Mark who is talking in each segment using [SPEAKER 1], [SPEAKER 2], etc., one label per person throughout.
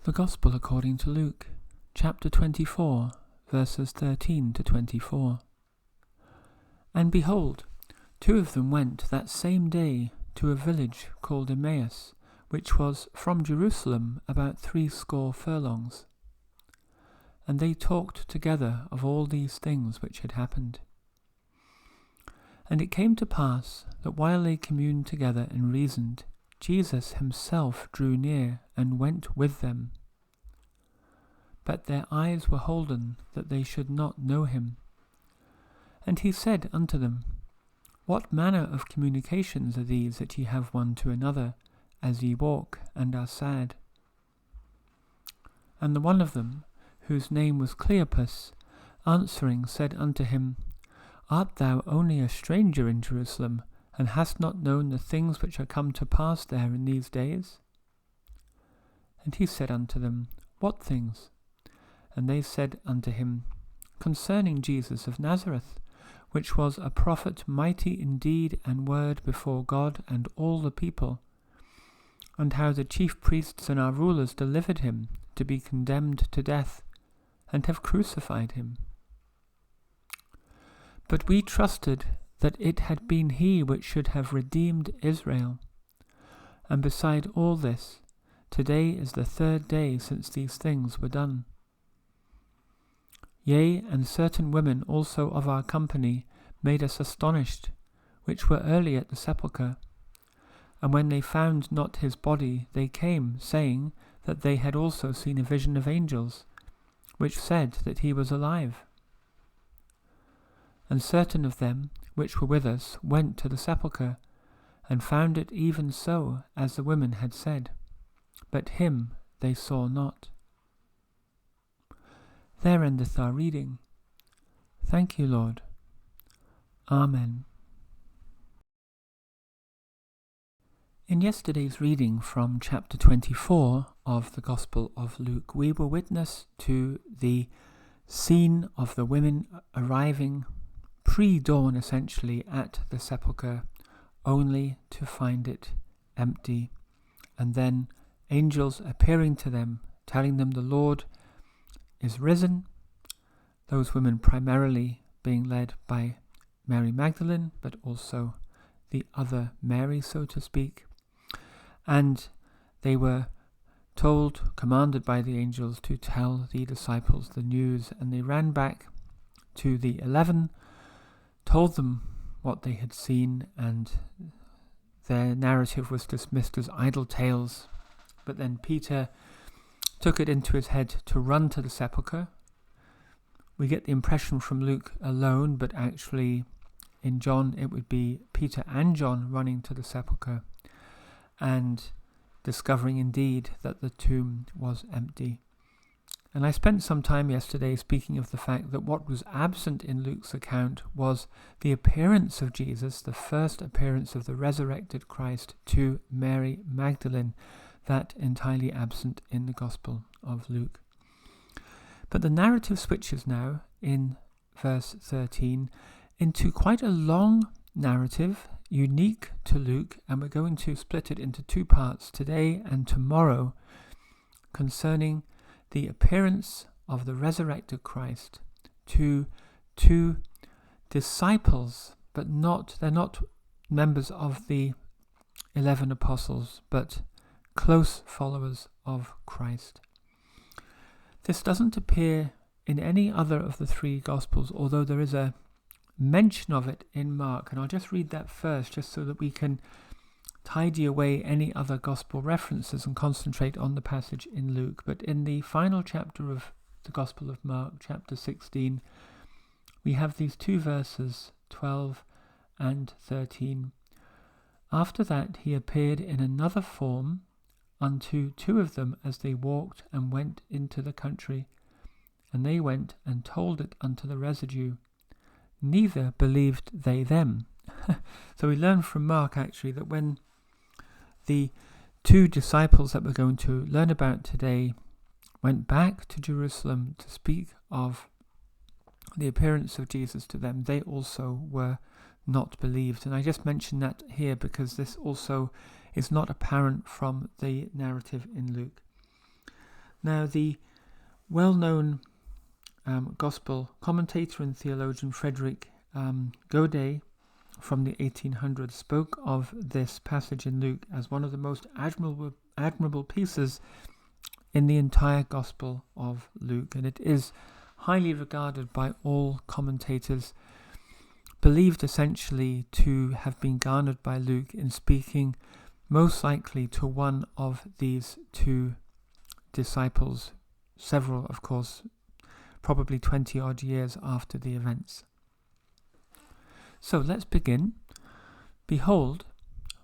[SPEAKER 1] The Gospel according to Luke, chapter 24, verses 13 to 24. And behold, two of them went that same day to a village called Emmaus, which was from Jerusalem about 60 furlongs. And they talked together of all these things which had happened. And it came to pass that while they communed together and reasoned, Jesus himself drew near and went with them. But their eyes were holden that they should not know him. And he said unto them, What manner of communications are these that ye have one to another, as ye walk and are sad? And the one of them, whose name was Cleopas, answering said unto him, Art thou only a stranger in Jerusalem, and hast not known the things which are come to pass there in these days? And he said unto them, What things? And they said unto him, Concerning Jesus of Nazareth, which was a prophet mighty in deed and word before God and all the people, and how the chief priests and our rulers delivered him to be condemned to death, and have crucified him. But we trusted that it had been he which should have redeemed Israel. And beside all this, today is the 3rd day since these things were done. Yea, and certain women also of our company made us astonished, which were early at the sepulchre. And when they found not his body, they came, saying that they had also seen a vision of angels, which said that he was alive. And certain of them which were with us went to the sepulchre, and found it even so as the women had said, but him they saw not. There endeth our reading. Thank you, Lord. Amen. In yesterday's reading from chapter 24 of the Gospel of Luke, we were witness to the scene of the women arriving pre-dawn essentially at the sepulchre, only to find it empty, and then angels appearing to them, telling them the Lord is risen, those women primarily being led by Mary Magdalene, but also the other Mary, so to speak. And they were commanded by the angels to tell the disciples the news, and they ran back to the 11, told them what they had seen, and their narrative was dismissed as idle tales. But then Peter took it into his head to run to the sepulchre. We get the impression from Luke alone, but actually in John it would be Peter and John running to the sepulchre and discovering indeed that the tomb was empty. And I spent some time yesterday speaking of the fact that what was absent in Luke's account was the appearance of Jesus, the first appearance of the resurrected Christ to Mary Magdalene, that entirely absent in the Gospel of Luke. But the narrative switches now in verse 13 into quite a long narrative, unique to Luke, and we're going to split it into 2 parts today and tomorrow, concerning the appearance of the resurrected Christ to 2 disciples, but they're not members of the 11 apostles, but close followers of Christ. This doesn't appear in any other of the 3 Gospels, although there is a mention of it in Mark, and I'll just read that first, just so that we can tidy away any other Gospel references and concentrate on the passage in Luke. But in the final chapter of the Gospel of Mark, chapter 16, we have these 2 verses, 12 and 13. After that he appeared in another form unto 2 of them as they walked and went into the country, and they went and told it unto the residue. Neither believed they them. So we learn from Mark actually that when the 2 disciples that we're going to learn about today went back to Jerusalem to speak of the appearance of Jesus to them, they also were not believed. And I just mention that here because this also is not apparent from the narrative in Luke. Now, the well-known gospel commentator and theologian Frederick Godet from the 1800s spoke of this passage in Luke as one of the most admirable pieces in the entire Gospel of Luke, and it is highly regarded by all commentators, believed essentially to have been garnered by Luke in speaking most likely to one of these two disciples, several, of course, probably 20 odd years after the events. So let's begin. Behold,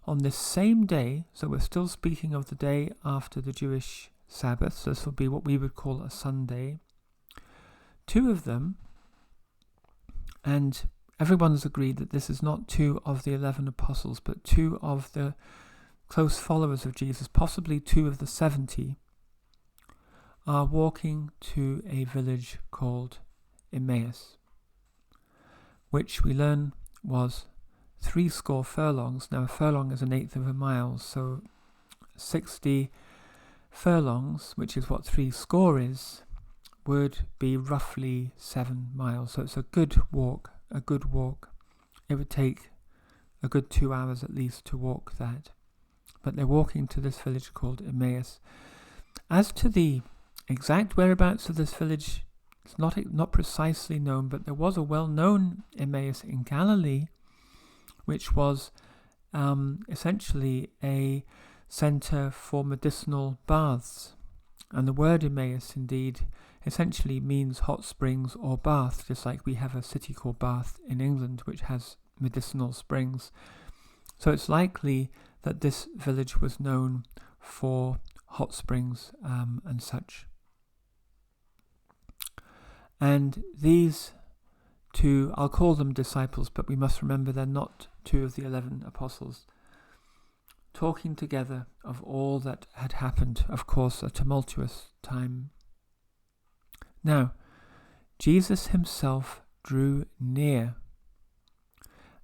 [SPEAKER 1] on this same day, so we're still speaking of the day after the Jewish Sabbath, so this will be what we would call a Sunday, two of them, and everyone's agreed that this is not two of the 11 apostles, but two of the close followers of Jesus, possibly two of the 70, are walking to a village called Emmaus, which we learn was 60 furlongs. Now a furlong is 1/8 of a mile, so 60 furlongs, which is what 60 is, would be roughly 7 miles. So it's a good walk. It would take a good 2 hours at least to walk that. But they're walking to this village called Emmaus. As to the exact whereabouts of this village, it's not precisely known, but there was a well-known Emmaus in Galilee, which was essentially a centre for medicinal baths. And the word Emmaus indeed essentially means hot springs or bath, just like we have a city called Bath in England, which has medicinal springs. So it's likely that this village was known for hot springs and such. And these two, I'll call them disciples, but we must remember they're not two of the 11 apostles, talking together of all that had happened, of course, a tumultuous time. Now, Jesus himself drew near.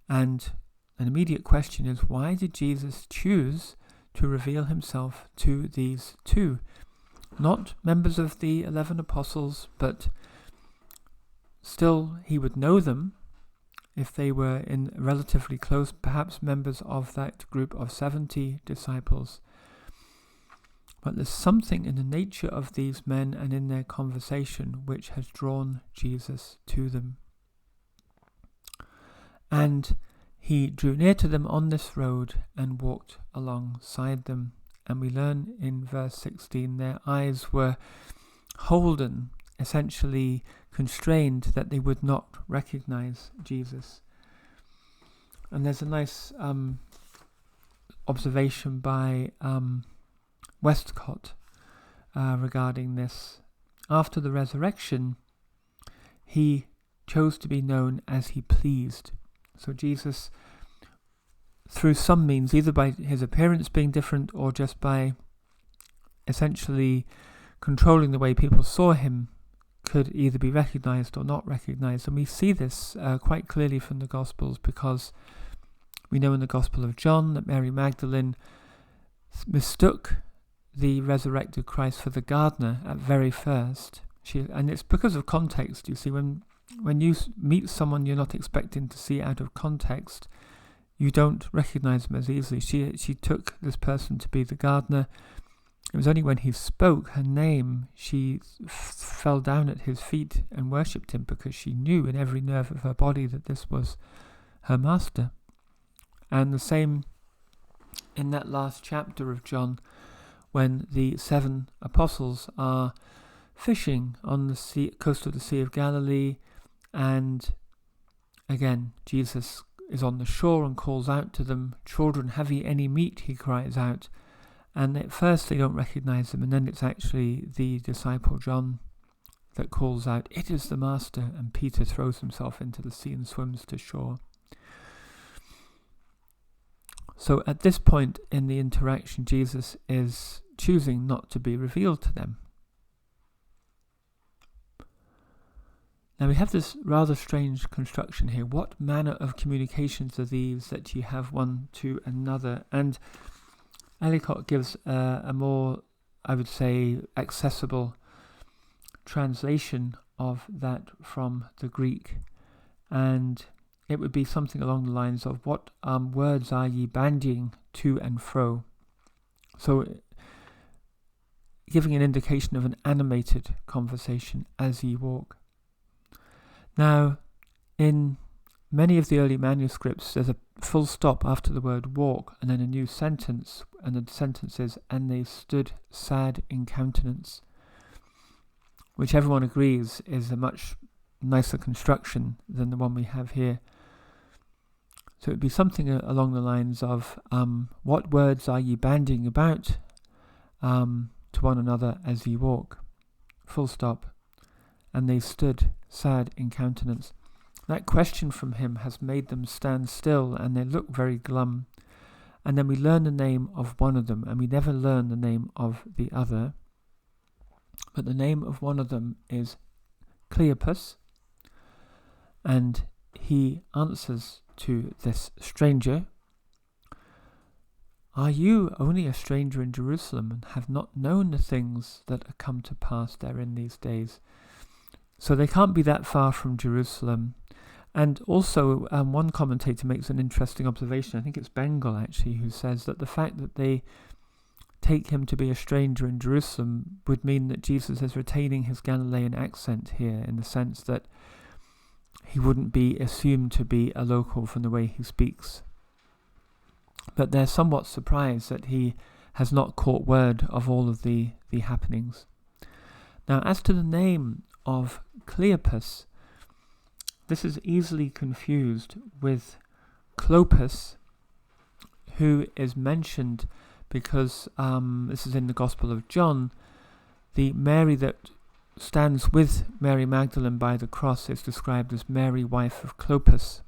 [SPEAKER 1] And an immediate question is, why did Jesus choose to reveal himself to these two? Not members of the 11 apostles, but still he would know them if they were in relatively close, perhaps members of that group of 70 disciples. But there's something in the nature of these men and in their conversation which has drawn Jesus to them. And he drew near to them on this road and walked alongside them. And we learn in verse 16, their eyes were holden, essentially constrained, that they would not recognize Jesus. And there's a nice observation by Westcott regarding this. After the resurrection, he chose to be known as he pleased. So Jesus, through some means, either by his appearance being different or just by essentially controlling the way people saw him, could either be recognized or not recognized. And we see this quite clearly from the Gospels, because we know in the Gospel of John that Mary Magdalene mistook the resurrected Christ for the gardener at very first. And it's because of context. You see, when you meet someone you're not expecting to see out of context, you don't recognize them as easily. She took this person to be the gardener. It was only when he spoke her name, she fell down at his feet and worshipped him, because she knew in every nerve of her body that this was her master. And the same in that last chapter of John, when the 7 apostles are fishing on the coast of the Sea of Galilee, and again Jesus is on the shore and calls out to them, "Children, have ye any meat?" he cries out. And at first they don't recognize him, and then it's actually the disciple John that calls out, "It is the Master," and Peter throws himself into the sea and swims to shore. So at this point in the interaction, Jesus is choosing not to be revealed to them. Now we have this rather strange construction here. What manner of communications are these that you have one to another? And Ellicott gives a more I would say, accessible translation of that from the Greek, and it would be something along the lines of, what words are ye bandying to and fro? So giving an indication of an animated conversation as ye walk. Now, in many of the early manuscripts, there's a full stop after the word walk, and then a new sentence, and the sentence is, and they stood sad in countenance, which everyone agrees is a much nicer construction than the one we have here. So it would be something along the lines of, what words are ye bandying about to one another as ye walk? Full stop. And they stood sad in countenance. That question from him has made them stand still, and they look very glum. And then we learn the name of one of them, and we never learn the name of the other. But the name of one of them is Cleopas, and he answers to this stranger, are you only a stranger in Jerusalem, and have not known the things that are come to pass there in these days? So they can't be that far from Jerusalem. And also, one commentator makes an interesting observation, I think it's Bengal actually, who says that the fact that they take him to be a stranger in Jerusalem would mean that Jesus is retaining his Galilean accent here, in the sense that he wouldn't be assumed to be a local from the way he speaks. But they're somewhat surprised that he has not caught word of all of the happenings. Now, as to the name of Cleopas, this is easily confused with Clopas, who is mentioned because this is in the Gospel of John. The Mary that stands with Mary Magdalene by the cross is described as Mary, wife of Clopas.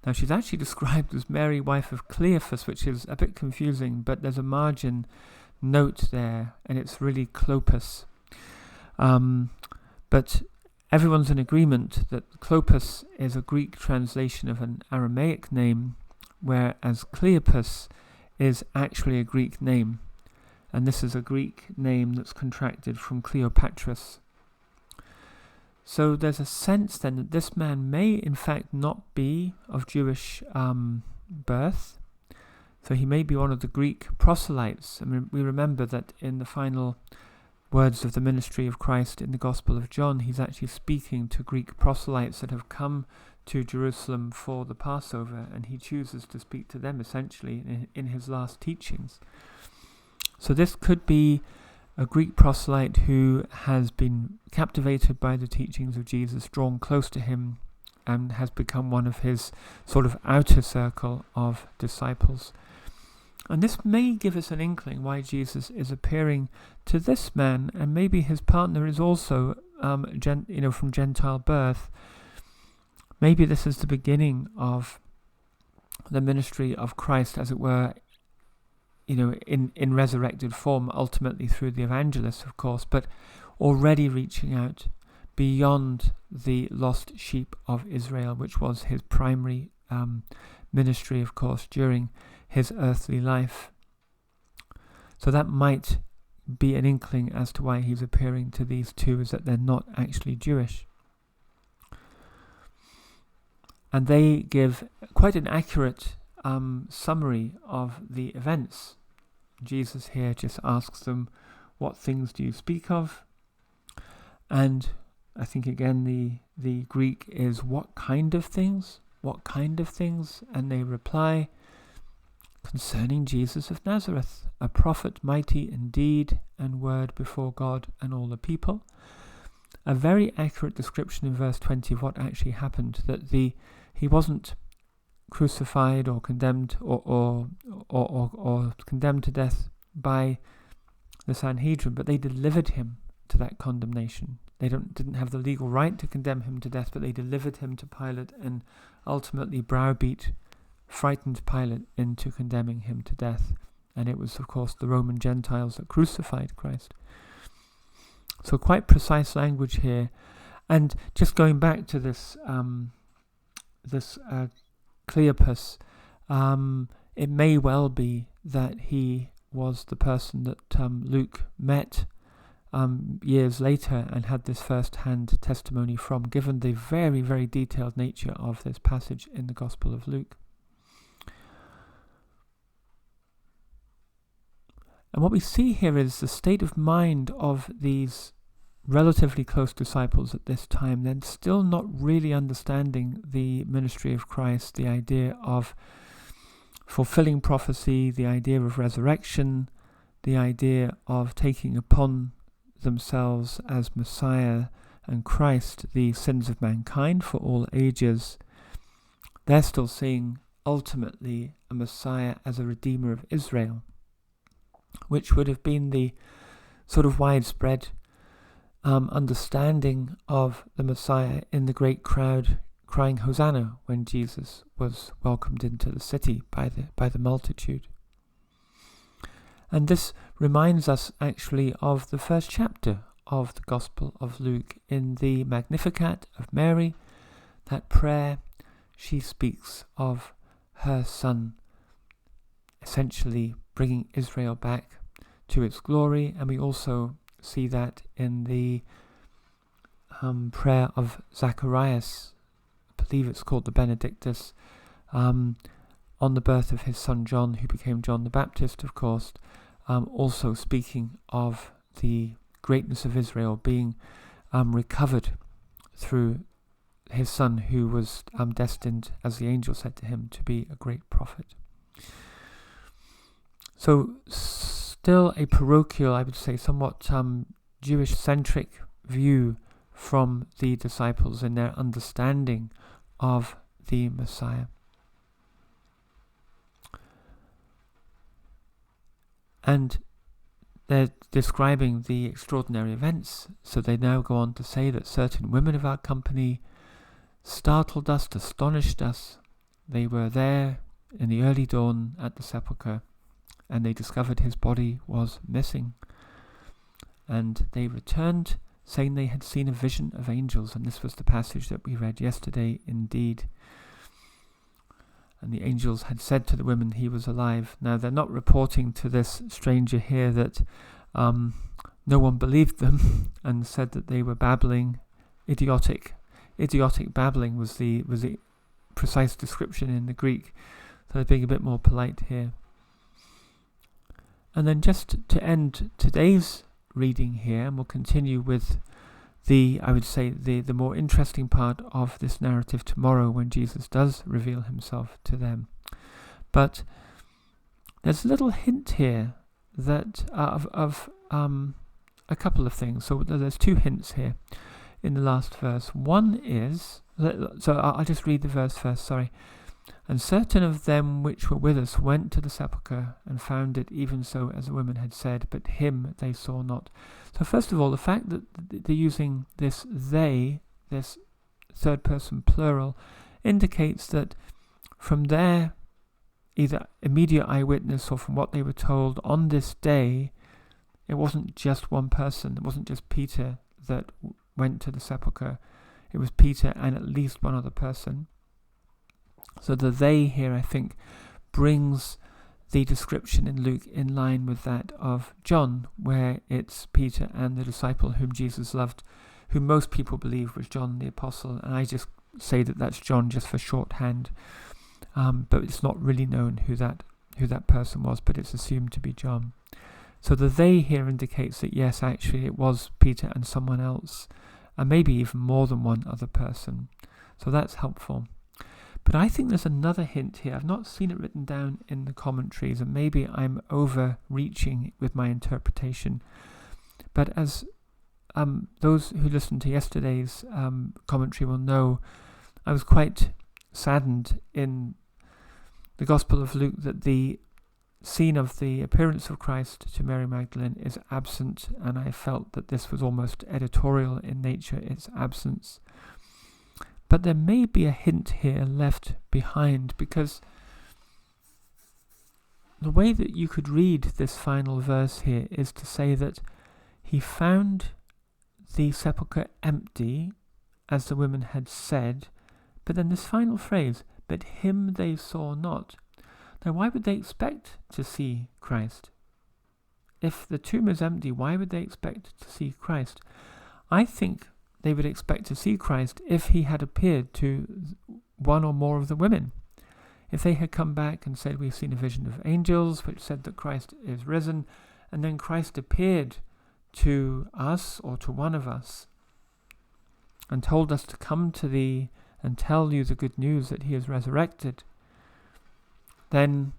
[SPEAKER 1] Now, she's actually described as Mary, wife of Cleophas, which is a bit confusing, but there's a margin note there, and it's really Clopas. But everyone's in agreement that Clopas is a Greek translation of an Aramaic name, whereas Cleopas is actually a Greek name. And this is a Greek name that's contracted from Cleopatras. So there's a sense then that this man may in fact not be of Jewish birth. So he may be one of the Greek proselytes. I mean, we remember that in the final words of the ministry of Christ in the Gospel of John, he's actually speaking to Greek proselytes that have come to Jerusalem for the Passover, and he chooses to speak to them essentially in his last teachings. So this could be a Greek proselyte who has been captivated by the teachings of Jesus, drawn close to him, and has become one of his sort of outer circle of disciples. And this may give us an inkling why Jesus is appearing to this man, and maybe his partner is also from Gentile birth. Maybe this is the beginning of the ministry of Christ, as it were, in resurrected form, ultimately through the evangelists, of course, but already reaching out beyond the lost sheep of Israel, which was his primary ministry, of course, during his earthly life. So that might be an inkling as to why he's appearing to these two, is that they're not actually Jewish. And they give quite an accurate summary of the events. Jesus here just asks them, what things do you speak of? And I think again the Greek is, what kind of things? What kind of things? And they reply, concerning Jesus of Nazareth, a prophet mighty in deed and word before God and all the people. A very accurate description in verse 20 of what actually happened, that he wasn't crucified or condemned or condemned to death by the Sanhedrin, but they delivered him to that condemnation. They didn't have the legal right to condemn him to death, but they delivered him to Pilate and ultimately browbeat, frightened Pilate into condemning him to death. And it was, of course, the Roman Gentiles that crucified Christ. So quite precise language here. And just going back to this Cleopas, it may well be that he was the person that Luke met years later and had this first-hand testimony from, given the very, very detailed nature of this passage in the Gospel of Luke. And what we see here is the state of mind of these relatively close disciples at this time, then still not really understanding the ministry of Christ, the idea of fulfilling prophecy, the idea of resurrection, the idea of taking upon themselves as Messiah and Christ the sins of mankind for all ages. They're still seeing ultimately a Messiah as a Redeemer of Israel, which would have been the sort of widespread understanding of the Messiah in the great crowd crying Hosanna when Jesus was welcomed into the city by the multitude. And this reminds us actually of the first chapter of the Gospel of Luke. In the Magnificat of Mary, that prayer, she speaks of her Son essentially bringing Israel back to its glory, and we also see that in the prayer of Zacharias, I believe it's called the Benedictus, on the birth of his son John, who became John the Baptist, of course, also speaking of the greatness of Israel being recovered through his son, who was destined, as the angel said to him, to be a great prophet. So still a parochial, I would say, somewhat Jewish-centric view from the disciples in their understanding of the Messiah. And they're describing the extraordinary events, so they now go on to say that certain women of our company startled us, astonished us. They were there in the early dawn at the sepulchre, and they discovered his body was missing. And they returned, saying they had seen a vision of angels, and this was the passage that we read yesterday indeed. And the angels had said to the women he was alive. Now they're not reporting to this stranger here that no one believed them and said that they were babbling. Idiotic babbling was the precise description in the Greek. So they're being a bit more polite here. And then just to end today's reading here, and we'll continue with the more interesting part of this narrative tomorrow when Jesus does reveal himself to them. But there's a little hint here that of a couple of things. So there's two hints here in the last verse. One is, so I'll just read the verse first, sorry. And certain of them which were with us went to the sepulchre and found it even so as the women had said, but him they saw not. So first of all, the fact that they're using this they, this third person plural, indicates that from their either immediate eyewitness or from what they were told on this day, it wasn't just one person. It wasn't just Peter that went to the sepulchre. It was Peter and at least one other person. So the they here, I think, brings the description in Luke in line with that of John, where it's Peter and the disciple whom Jesus loved, whom most people believe was John the Apostle, and I just say that that's John just for shorthand, but it's not really known who that person was, but it's assumed to be John. So the they here indicates that yes, actually it was Peter and someone else, and maybe even more than one other person. So that's helpful. But I think there's another hint here. I've not seen it written down in the commentaries, and maybe I'm overreaching with my interpretation. But as those who listened to yesterday's commentary will know, I was quite saddened in the Gospel of Luke that the scene of the appearance of Christ to Mary Magdalene is absent, and I felt that this was almost editorial in nature, its absence. But there may be a hint here left behind, because the way that you could read this final verse here is to say that he found the sepulchre empty, as the women had said, but then this final phrase, but him they saw not. Now why would they expect to see Christ? if the tomb is empty, why would they expect to see Christ? I think they would expect to see Christ if he had appeared to one or more of the women. If they had come back and said, we've seen a vision of angels which said that Christ is risen, and then Christ appeared to us or to one of us and told us to come to thee and tell you the good news that he is resurrected, then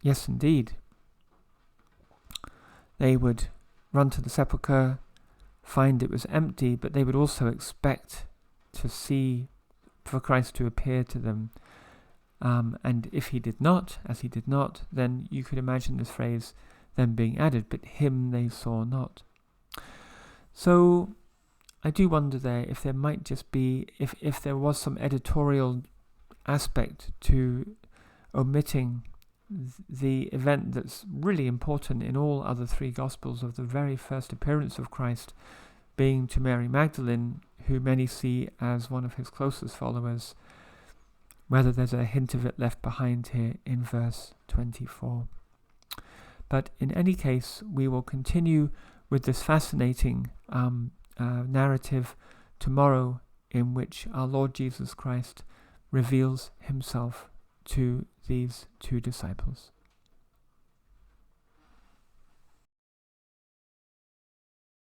[SPEAKER 1] yes, indeed, they would run to the sepulchre, find it was empty, but they would also expect to see, for Christ to appear to them. And if he did not, as he did not, then you could imagine this phrase then being added, but him they saw not. So I do wonder there if there might just be, if there was some editorial aspect to omitting the event that's really important in all other three Gospels of the very first appearance of Christ being to Mary Magdalene, who many see as one of his closest followers, whether there's a hint of it left behind here in verse 24. But in any case, we will continue with this fascinating narrative tomorrow, in which our Lord Jesus Christ reveals himself to these two disciples.